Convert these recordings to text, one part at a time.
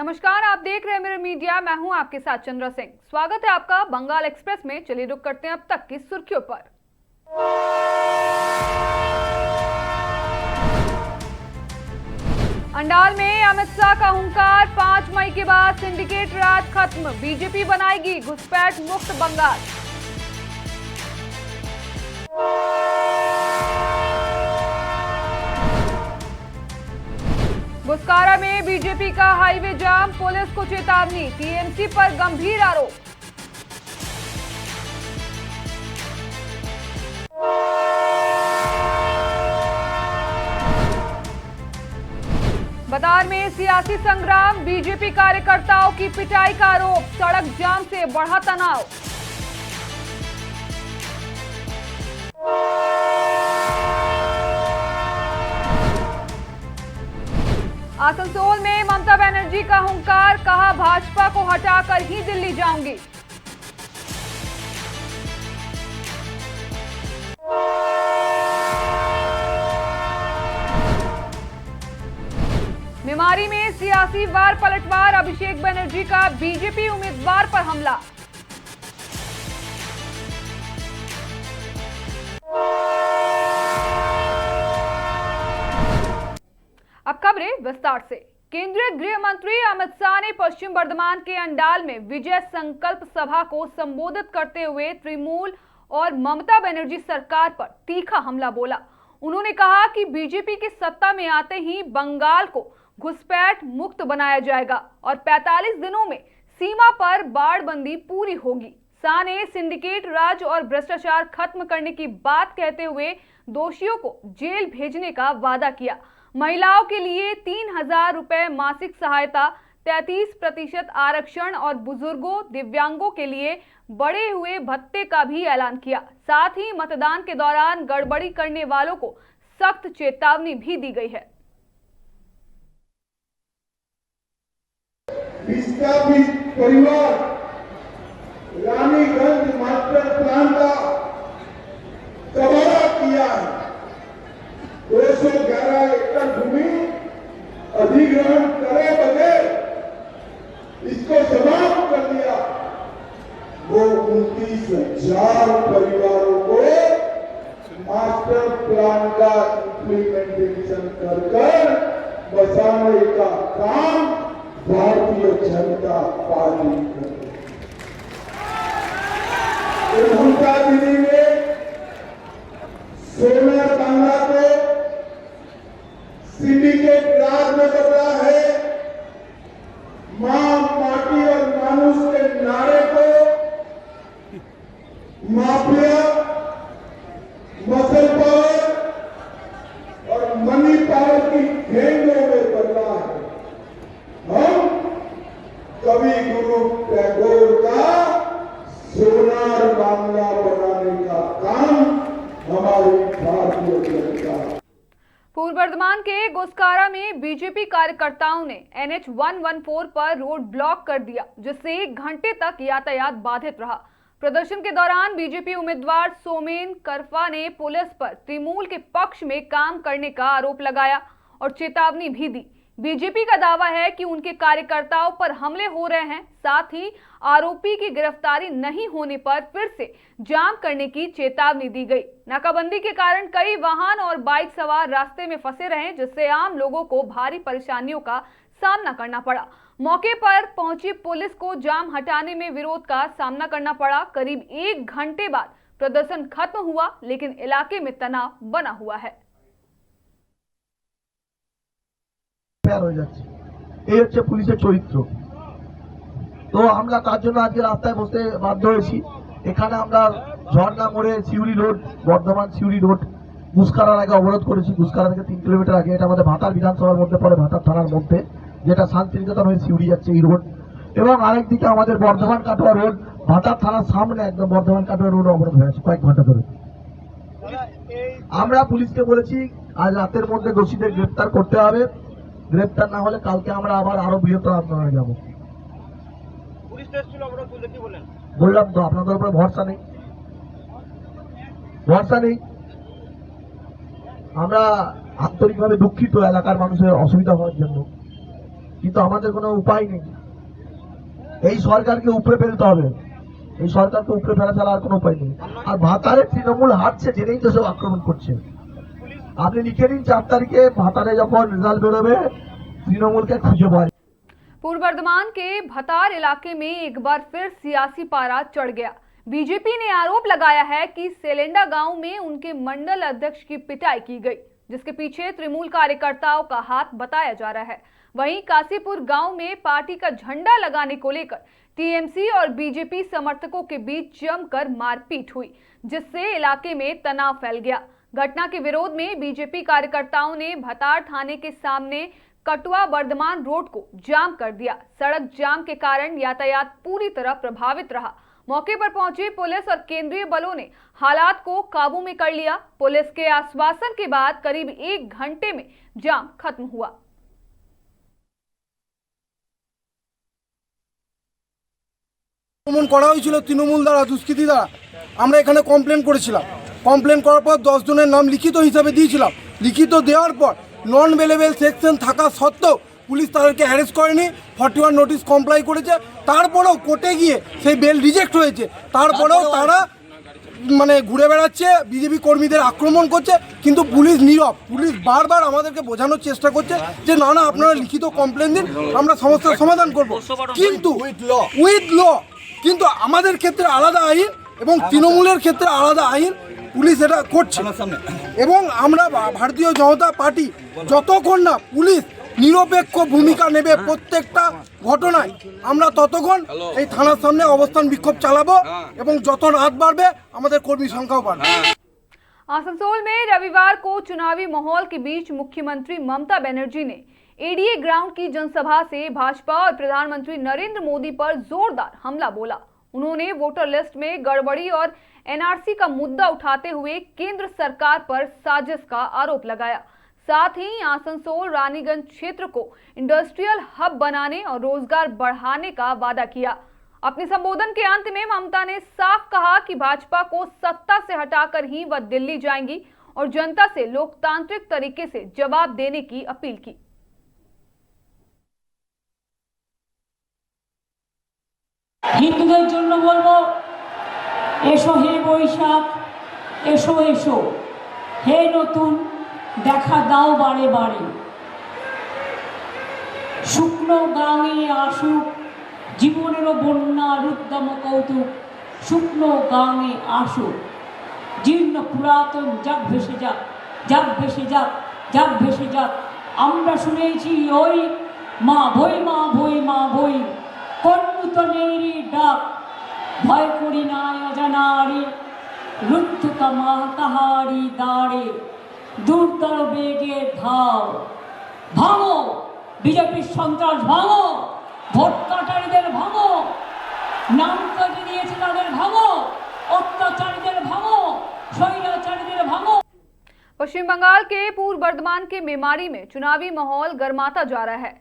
नमस्कार, आप देख रहे हैं मिरर मीडिया। मैं हूं आपके साथ चंद्रा सिंह। स्वागत है आपका बंगाल एक्सप्रेस में। चलिए रुक करते हैं अब तक की सुर्खियों पर। अंडाल में अमित शाह का हुंकार, 5 मई के बाद सिंडिकेट राज खत्म, बीजेपी बनाएगी घुसपैठ मुक्त बंगाल। गुस्कारा में बीजेपी का हाईवे जाम, पुलिस को चेतावनी, टीएमसी पर गंभीर आरोप। बदार में सियासी संग्राम, बीजेपी कार्यकर्ताओं की पिटाई का आरोप, सड़क जाम से बढ़ा तनाव। आसनसोल में ममता बनर्जी का हुंकार, कहा भाजपा को हटाकर ही दिल्ली जाऊंगी। निमारी में सियासी वार पलटवार, अभिषेक बनर्जी का बीजेपी उम्मीदवार पर हमला। अब खबरें विस्तार से। केंद्रीय गृह मंत्री अमित शाह ने पश्चिम बर्धमान के अंडाल में विजय संकल्प सभा को संबोधित करते हुए तृणमूल और ममता बनर्जी सरकार पर तीखा हमला बोला। उन्होंने कहा कि बीजेपी की सत्ता में आते ही बंगाल को घुसपैठ मुक्त बनाया जाएगा और 45 दिनों में सीमा पर बाड़बंदी पूरी होगी। शाह ने सिंडिकेट राज और भ्रष्टाचार खत्म करने की बात कहते हुए दोषियों को जेल भेजने का वादा किया। महिलाओं के लिए 3,000 रुपए मासिक सहायता, 33% आरक्षण और बुजुर्गों दिव्यांगों के लिए बढ़े हुए भत्ते का भी ऐलान किया। साथ ही मतदान के दौरान गड़बड़ी करने वालों को सख्त चेतावनी भी दी गई है। परिवार रानीगंज मास्टर प्लान का कबाड़ा किया है। 211 एकड़ भूमि अधिग्रहण करे बगैर इसको समाप्त कर दिया। वो 29,000 परिवारों को मास्टर प्लान का इम्प्लीमेंटेशन कर बसाने का काम भारतीय जनता पार्टी कर ममता दीदी ने सोना बांग्ला को सिंडिकेट राज में बदला है। मां, माटी और मानुष के नारे को माफिया, मसल पावर और मनी पावर की गैंगों में बदला है। हम कवि गुरु टैगोर का सोनार बांग्ला बनाने का काम हमारी भारतीय जनता। पूर्व बर्धमान के गुस्कारा में बीजेपी कार्यकर्ताओं ने NH 114 पर रोड ब्लॉक कर दिया, जिससे 1 घंटे तक यातायात बाधित रहा। प्रदर्शन के दौरान बीजेपी उम्मीदवार सोमेन करफा ने पुलिस पर तृणमूल के पक्ष में काम करने का आरोप लगाया और चेतावनी भी दी। बीजेपी का दावा है कि उनके कार्यकर्ताओं पर हमले हो रहे हैं। साथ ही आरोपी की गिरफ्तारी नहीं होने पर फिर से जाम करने की चेतावनी दी गई। नाकाबंदी के कारण कई वाहन और बाइक सवार रास्ते में फंसे रहे, जिससे आम लोगों को भारी परेशानियों का सामना करना पड़ा। मौके पर पहुंची पुलिस को जाम हटाने में विरोध का सामना करना पड़ा। करीब 1 घंटे बाद प्रदर्शन खत्म हुआ, लेकिन इलाके में तनाव बना हुआ है। হয়ে যাচ্ছে, এই হচ্ছে পুলিশের চরিত্র। তো আমরা তার জন্য আজকে রাস্তায় বসতে বাধ্য হয়েছি। এখানে আমরা ঝর্ণা মোড়ে সিউড়ি রোড, বর্ধমান সিউড়ি রোড গুসকারার আগে অবরোধ করেছি। গুসকারা থেকে 3 কিলোমিটার আগে, এটা আমাদের ভাতার বিধানসভার মধ্যে পড়ে, ভাতার থানার মধ্যে, যেটা শান্তিনিকেতন হয়ে সিউড়ি যাচ্ছে এই রোড। এবং আরেকদিকে আমাদের বর্ধমান কাটোয়া রোড, ভাতার থানার সামনে একদম বর্ধমান কাটোয়া রোড অবরোধ হয়ে আছে কয়েক ঘন্টা ধরে। আমরা পুলিশকে বলেছি আজ রাতের মধ্যে দোষীদের গ্রেপ্তার করতে হবে। গ্রেপ্তার না হলে কালকে আমরা আবার আরো বৃহত্তর আন্দোলনে যাব। বললাম তো আপনাদের উপরে ভরসা নেই, ভরসা নেই। আমরা আন্তরিকভাবে দুঃখিত এলাকার মানুষের অসুবিধা হওয়ার জন্য। কিন্তু আমাদের কোনো উপায় নেই। এই সরকারকে উপরে ফেলতে হবে, এই সরকারকে উপরে ফেলা ছাড়া আর কোনো উপায় নেই। আর ভাতারে তৃণমূল হারছে জেনেই তো সব আক্রমণ করছে। আপনি লিখে নিন 4 তারিখে भातारे যখন রেজাল্ট বেরোবে তৃণমূলকে খুঁজে পাওয়া। पूर्व बर्धमान के भतार इलाके में एक बार फिर सियासी पारा चढ़ गया। बीजेपी ने आरोप लगाया है कि सेलेंडा गांव में उनके मंडल अध्यक्ष की पिटाई की गई, जिसके पीछे तृणमूल कार्यकर्ताओं का हाथ बताया जा रहा है। वहीं कासीपुर गांव में पार्टी का झंडा लगाने को लेकर टीएमसी और बीजेपी समर्थकों के बीच जमकर मारपीट हुई, जिससे इलाके में तनाव फैल गया। घटना के विरोध में बीजेपी कार्यकर्ताओं ने भतार थाने के सामने कटवा बर्धमान रोड को जाम कर दिया। सड़क जाम के कारण यातायात पूरी तरह प्रभावित रहा। मौके पर पहुंची पुलिस और केंद्रीय बलों ने हालात को काबू में कर लिया। पुलिस के आश्वासन के बाद करीब 1 घंटे में जाम खत्म हुआ। আক্রমণ করা হয়েছিল তৃণমূল দ্বারা, দুষ্কৃতী দ্বারা। আমরা এখানে কমপ্লেন করেছিলাম। কমপ্লেন করার পর 10 জনের নাম লিখিত হিসাবে দিয়েছিলাম। লিখিত দেওয়ার পর নন অ্যাভেলেবল সেকশন থাকা সত্ত্বেও পুলিশ তাদেরকে অ্যারেস্ট করেনি, 41 নোটিশ কমপ্লাই করেছে। তারপরেও কোর্টে গিয়ে সেই বেল রিজেক্ট হয়েছে। তারপরেও তারা মানে ঘুরে বেড়াচ্ছে, বিজেপি কর্মীদের আক্রমণ করছে, কিন্তু পুলিশ নীরব। পুলিশ বারবার আমাদেরকে বোঝানোর চেষ্টা করছে যে না না আপনারা লিখিত কমপ্লেন দিন, আমরা সমস্যার সমাধান করব, কিন্তু উইথ ল। কিন্তু আমাদের ক্ষেত্রে আলাদা আইন এবং তৃণমূলের ক্ষেত্রে আলাদা আইন, পুলিশ এটা করছে। এবং আমরা ভারতীয় জনতা পার্টি যতক্ষণ না পুলিশ নিরপেক্ষ ভূমিকা নেবে প্রত্যেকটা ঘটনায়, আমরা ততক্ষণ এই থানার সামনে অবস্থান বিক্ষোভ চালাবো এবং যত রাত বাড়বে আমাদের কর্মী সংখ্যাও বাড়বে। आसनसोल में रविवार को चुनावी माहौल के बीच मुख्यमंत्री ममता बनर्जी ने एडीए ग्राउंड की जनसभा से भाजपा और प्रधानमंत्री नरेंद्र मोदी पर जोरदार हमला बोला। उन्होंने वोटर लिस्ट में गड़बड़ी और एनआरसी का मुद्दा उठाते हुए केंद्र सरकार पर साजिश का आरोप लगाया। साथ ही आसनसोल रानीगंज क्षेत्र को इंडस्ट्रियल हब बनाने और रोजगार बढ़ाने का वादा किया। अपने संबोधन के अंत में ममता ने साफ कहा कि भाजपा को सत्ता से हटाकर ही वह दिल्ली जाएंगी और जनता से लोकतांत्रिक तरीके से जवाब देने की अपील की। হিন্দুদের জন্য বলবো, এসো হে বৈশাখ, এসো এসো হে নতুন, দেখা দাও বারে বারে। শুকনো গাঙে আসুক জীবনেরও বন্যার উদ্যম কৌতুক, শুকনো গাঙে আসুক, জীর্ণ পুরাতন যাক ভেসে যাক, যাক ভেসে যাক, যাক ভেসে যাক। আমরা শুনেছি ওই মা ভই মা ভই মা ভই, কর্ণুতনেরই ডাক, ভয় করি না অজানারে, রুদ্ধ কামা কাহারি দাঁড়ে, দুর্দর বেগে ধাও। ভাঙো বিজেপির সন্ত্রাস, ভাঙো ভোট কাটারিদের, ভাঙো নাম কেটে দিয়েছে তাদের, ভাঙো অত্যাচারীদের, ভাঙো স্বৈরাচারীদের, ভাঙো। पश्चिम बंगाल के पूर्व बर्धमान के मेमारी में चुनावी माहौल गर्माता जा रहा है।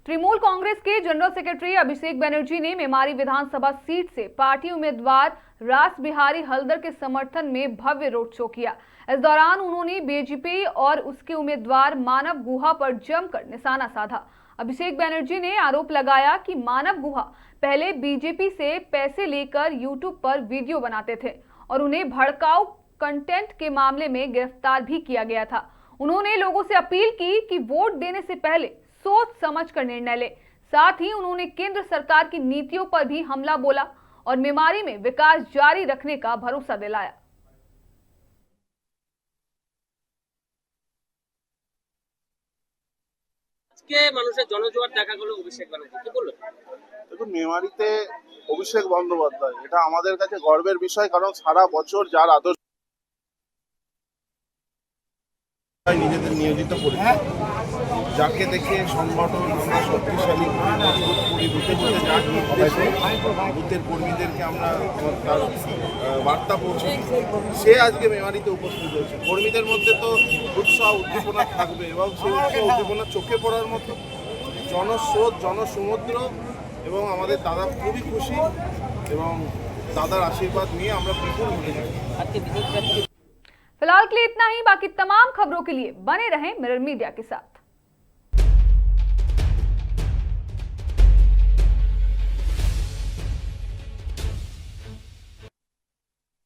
तृणमूल कांग्रेस के जनरल सेक्रेटरी अभिषेक बनर्जी ने मेमारी विधानसभा सीट से पार्टी उम्मीदवार रास बिहारी हल्दर के समर्थन में भव्य रोड शो किया। इस दौरान उन्होंने बीजेपी और उसके उम्मीदवार मानव गुहा पर जमकर निशाना साधा। अभिषेक बनर्जी ने आरोप लगाया कि मानव गुहा पहले बीजेपी से पैसे लेकर यूट्यूब पर वीडियो बनाते थे और उन्हें भड़काऊ कंटेंट के मामले में गिरफ्तार भी किया गया था। उन्होंने लोगों से अपील की कि वोट देने से पहले सोच समझकर निर्णय ले। साथ ही उन्होंने केंद्र सरकार की नीतियों पर भी हमला बोला और मेमारी में विकास जारी रखने का भरोसा दिलाया। মানুষের জনজোয়ার দেখা গেল অভিষেক ব্যানার্জি, কি বলবেন? দেখুন, মেমারিতে অভিষেক বন্দ্যোপাধ্যায়, এটা আমাদের কাছে গর্বের বিষয়, কারণ সারা বছর যার আদর্শ নিজেদের নিয়োজিত করি, যাকে দেখে সংগঠন আমরা শক্তিশালী করি, বুথে বুথে যা হয়েছে বুথের কর্মীদেরকে আমরা তার বার্তা পৌঁছে, সে আজকে মেমারিতে উপস্থিত হয়েছে। কর্মীদের মধ্যে তো উৎসাহ উদ্দীপনা থাকবে এবং সেই উৎসাহ উদ্দীপনা চোখে পড়ার মতো জনস্রোত, জনসমুদ্র, এবং আমাদের দাদা খুবই খুশি এবং দাদার আশীর্বাদ নিয়ে আমরা বিপুল ভোটে যাই। फिलहाल के लिए इतना ही। बाकी तमाम खबरों के लिए बने रहें मिरर मीडिया के साथ।